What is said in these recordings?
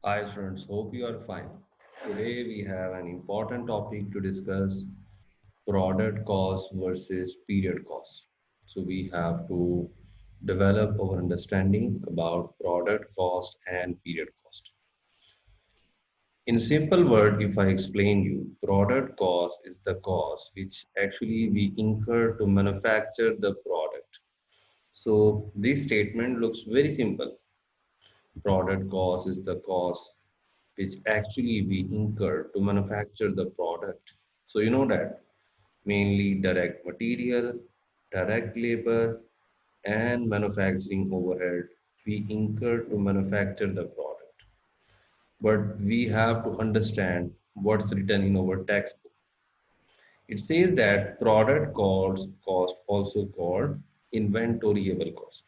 Hi students, hope you are fine. Today we have an important topic to discuss product cost versus period cost. So we have to develop our understanding about product cost and period cost. In simple word, if I explain you, product cost is the cost which actually we incur to manufacture the product. So this statement looks very simple. Product cost is the cost which actually we incur to manufacture the product. So you know that mainly direct material, direct labor, and manufacturing overhead we incur to manufacture the product. But we have to understand what's written in our textbook. It says that product cost also called inventoriable cost.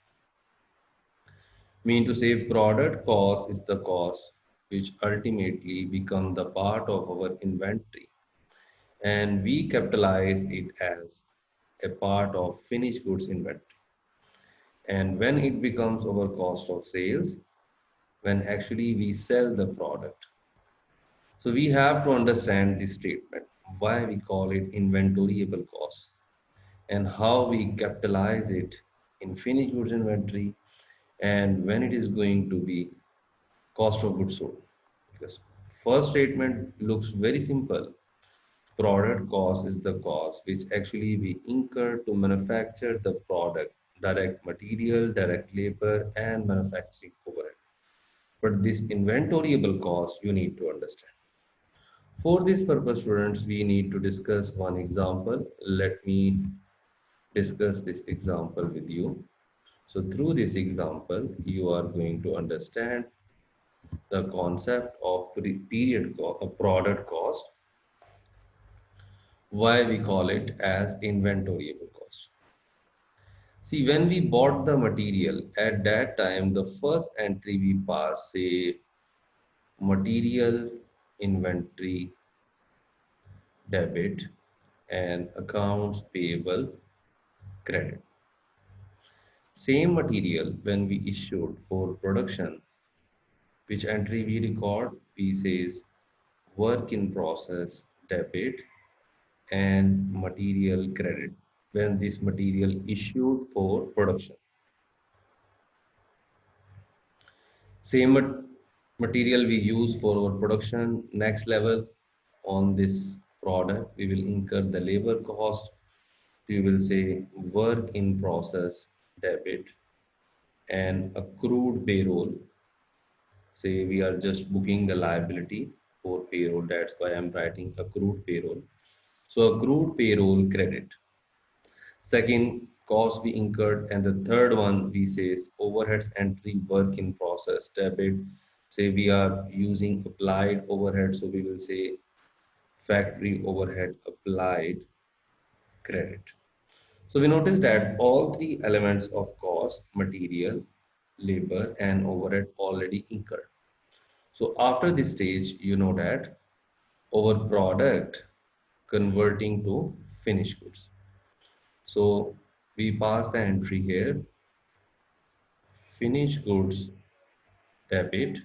Mean to say product cost is the cost which ultimately become the part of our inventory and we capitalize it as a part of finished goods inventory. And when it becomes our cost of sales, when actually we sell the product. So we have to understand this statement, why we call it inventoriable cost and how we capitalize it in finished goods inventory and when it is going to be cost of goods sold. Because first statement looks very simple. Product cost is the cost which actually we incur to manufacture the product, direct material, direct labor, and manufacturing overhead. But this inventoriable cost you need to understand. For this purpose, students, we need to discuss one example. Let me discuss this example with you. So through this example, you are going to understand the concept of product cost, why we call it as inventoriable cost. See, when we bought the material, at that time, the first entry we pass, say, material inventory debit and accounts payable credit. Same material when we issued for production, which entry we record, we says work in process debit and material credit when this material issued for production. Same material we use for our production. Next level on this product, we will incur the labor cost. We will say work in process debit and accrued payroll. Say we are just booking the liability for payroll. That's why I'm writing accrued payroll. So accrued payroll credit. Second, cost we incurred, and the third one we says overheads entry work in process debit. Say we are using applied overhead, so we will say factory overhead applied credit. So we notice that all three elements of cost, material, labor, and overhead already incurred. So after this stage, you know that our product converting to finished goods. So we pass the entry here, finished goods debit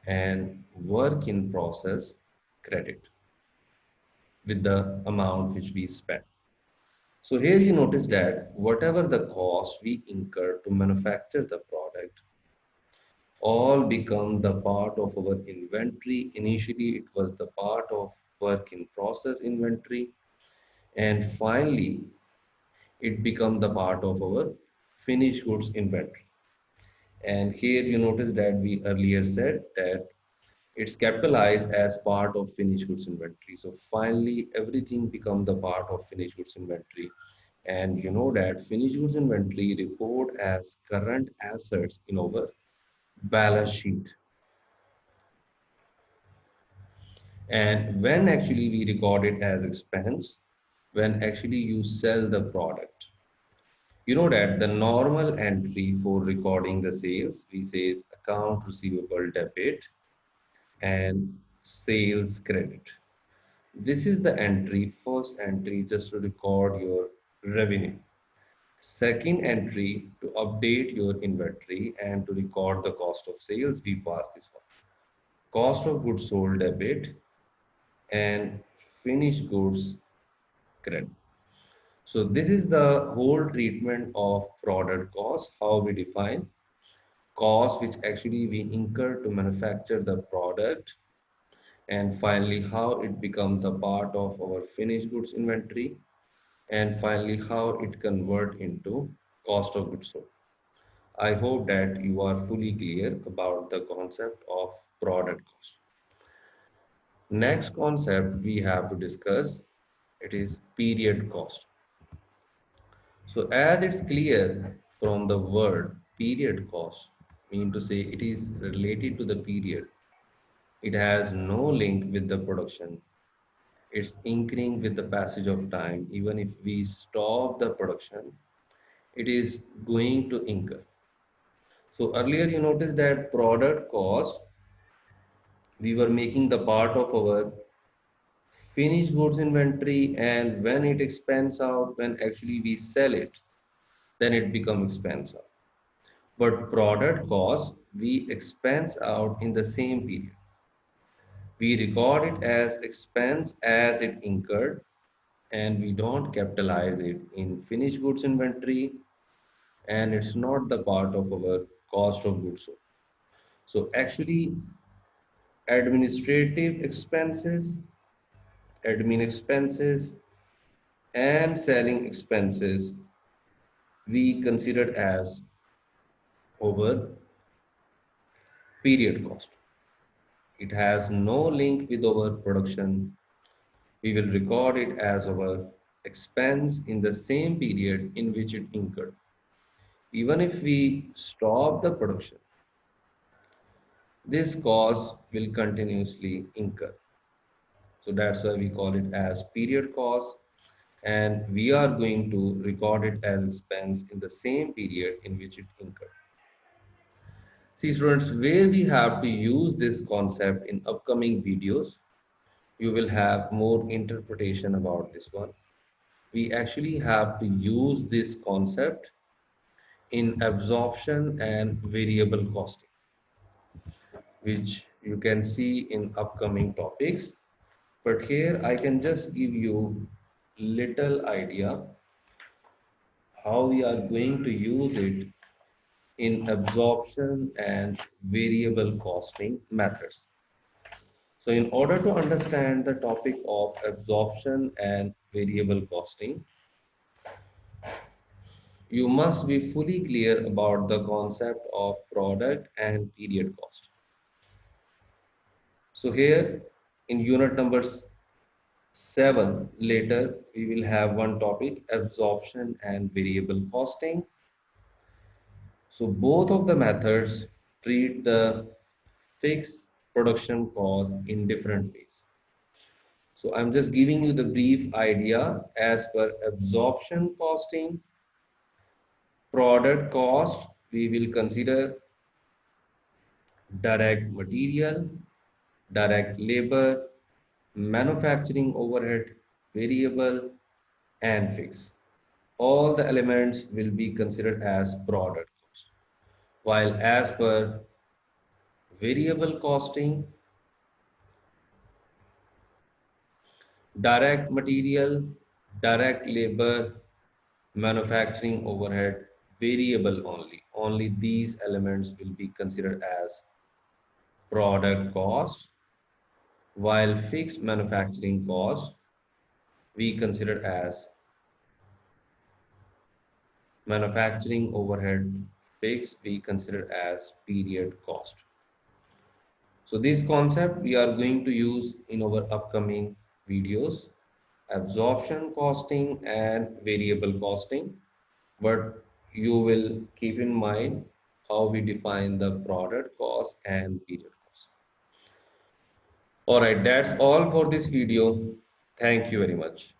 and work in process credit with the amount which we spent. So here you notice that whatever the cost we incur to manufacture the product all become the part of our inventory. Initially, it was the part of work in process inventory, and finally, it become the part of our finished goods inventory. And here you notice that we earlier said that it's capitalized as part of finished goods inventory. So finally, everything become the part of finished goods inventory. And you know that finished goods inventory report as current assets in our balance sheet. And when actually we record it as expense, when actually you sell the product. You know that the normal entry for recording the sales, we say account receivable debit and sales credit. This is the entry, first entry just to record your revenue. Second entry to update your inventory and to record the cost of sales, we pass this one. cost of goods sold debit, and finished goods credit. So this is the whole treatment of product cost, how we define cost which actually we incur to manufacture the product, and finally how it becomes a part of our finished goods inventory, and finally how it convert into cost of goods sold. I hope that you are fully clear about the concept of product cost. Next concept we have to discuss, it is period cost. So as it's clear from the word period cost, mean to say it is related to the period. It has no link with the production. It's increasing with the passage of time. Even if we stop the production, it is going to incur. So earlier you noticed that product cost, we were making the part of our finished goods inventory, and when it expands out, when actually we sell it, then it becomes expensive. But product cost, we expense out in the same period. We record it as expense as it incurred, and we don't capitalize it in finished goods inventory, and it's not the part of our cost of goods sold. So actually, administrative expenses, admin expenses, and selling expenses we consider as our period cost. It has no link with our production. We will record it as our expense in the same period in which it incurred. Even if we stop the production, this cost will continuously incur. So that's why we call it as period cost, and we are going to record it as expense in the same period in which it incurred. See students, where we have to use this concept in upcoming videos, you will have more interpretation about this one. We actually have to use this concept in absorption and variable costing, which you can see in upcoming topics. But here I can just give you little idea how we are going to use it in absorption and variable costing methods. So in order to understand the topic of absorption and variable costing, you must be fully clear about the concept of product and period cost. So here in unit number 7, later we will have one topic, absorption and variable costing. So both of the methods treat the fixed production cost in different ways. So I'm just giving you the brief idea. As per absorption costing, product cost, we will consider direct material, direct labor, manufacturing overhead, variable, and fixed. All the elements will be considered as product cost. While as per variable costing, direct material, direct labor, manufacturing overhead, variable only. Only these elements will be considered as product cost, while fixed manufacturing cost we consider as manufacturing overhead, fixed we consider as period cost. So this concept we are going to use in our upcoming videos, absorption costing and variable costing, but you will keep in mind how we define the product cost and period cost. All right, that's all for this video. Thank you very much.